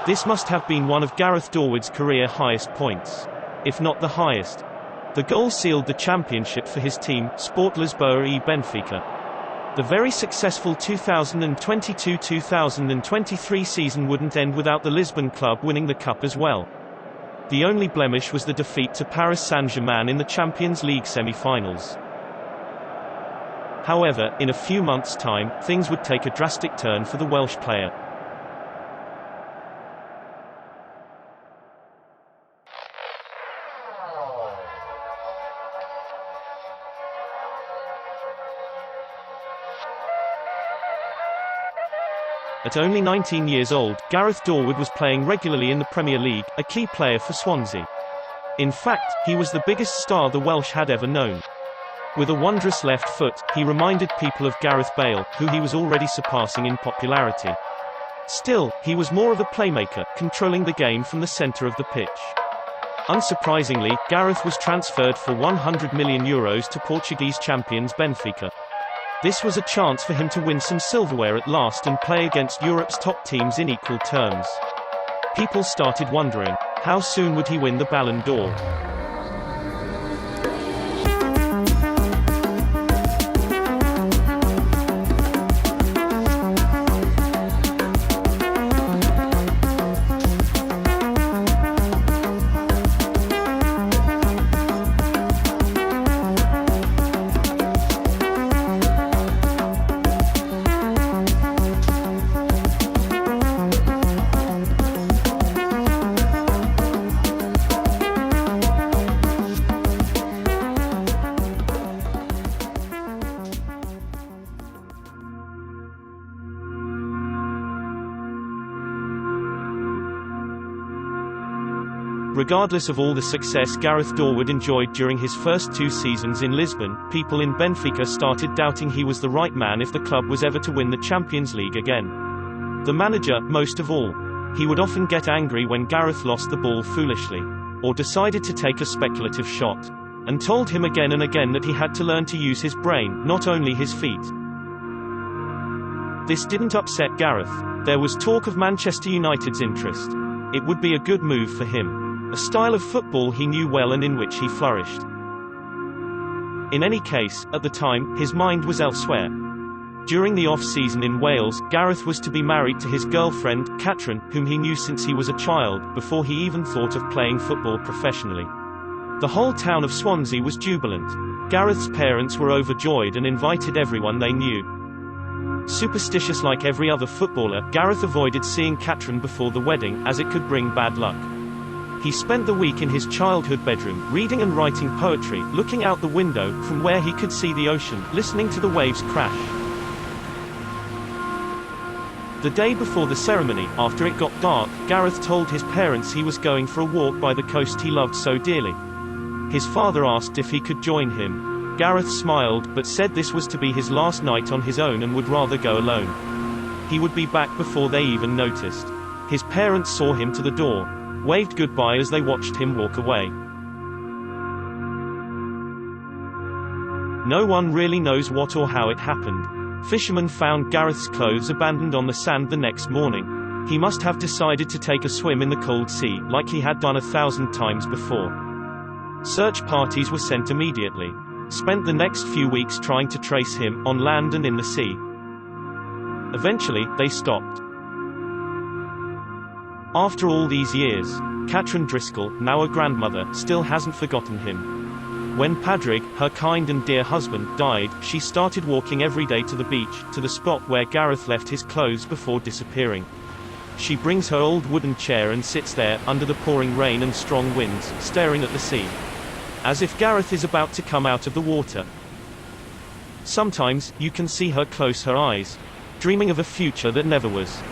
This must have been one of Gareth Dorward's career highest points, if not the highest. The goal sealed the championship for his team, Sport Lisboa e Benfica. The very successful 2022-2023 season wouldn't end without the Lisbon club winning the cup as well. The only blemish was the defeat to Paris Saint-Germain in the Champions League semi-finals. However, in a few months' time, things would take a drastic turn for the Welsh player. At only 19 years old, Gareth Dorward was playing regularly in the Premier League, a key player for Swansea. In fact, he was the biggest star the Welsh had ever known. With a wondrous left foot, he reminded people of Gareth Bale, who he was already surpassing in popularity. Still, he was more of a playmaker, controlling the game from the centre of the pitch. Unsurprisingly, Gareth was transferred for €100 million to Portuguese champions Benfica. This was a chance for him to win some silverware at last and play against Europe's top teams in equal terms. People started wondering, how soon would he win the Ballon d'Or? Regardless of all the success Gareth Dorward enjoyed during his first 2 seasons in Lisbon, people in Benfica started doubting he was the right man if the club was ever to win the Champions League again. The manager, most of all. He would often get angry when Gareth lost the ball foolishly, or decided to take a speculative shot, and told him again and again that he had to learn to use his brain, not only his feet. This didn't upset Gareth. There was talk of Manchester United's interest. It would be a good move for him. A style of football he knew well and in which he flourished. In any case, at the time, his mind was elsewhere. During the off-season in Wales, Gareth was to be married to his girlfriend, Catrin, whom he knew since he was a child, before he even thought of playing football professionally. The whole town of Swansea was jubilant. Gareth's parents were overjoyed and invited everyone they knew. Superstitious like every other footballer, Gareth avoided seeing Catrin before the wedding, as it could bring bad luck. He spent the week in his childhood bedroom, reading and writing poetry, looking out the window, from where he could see the ocean, listening to the waves crash. The day before the ceremony, after it got dark, Gareth told his parents he was going for a walk by the coast he loved so dearly. His father asked if he could join him. Gareth smiled, but said this was to be his last night on his own and would rather go alone. He would be back before they even noticed. His parents saw him to the door, waved goodbye as they watched him walk away. No one really knows what or how it happened. Fishermen found Gareth's clothes abandoned on the sand the next morning. He must have decided to take a swim in the cold sea, like he had done 1,000 times before. Search parties were sent immediately. Spent the next few weeks trying to trace him, on land and in the sea. Eventually, they stopped. After all these years, Catrin Driscoll, now a grandmother, still hasn't forgotten him. When Padraig, her kind and dear husband, died, she started walking every day to the beach, to the spot where Gareth left his clothes before disappearing. She brings her old wooden chair and sits there, under the pouring rain and strong winds, staring at the sea. As if Gareth is about to come out of the water. Sometimes, you can see her close her eyes, dreaming of a future that never was.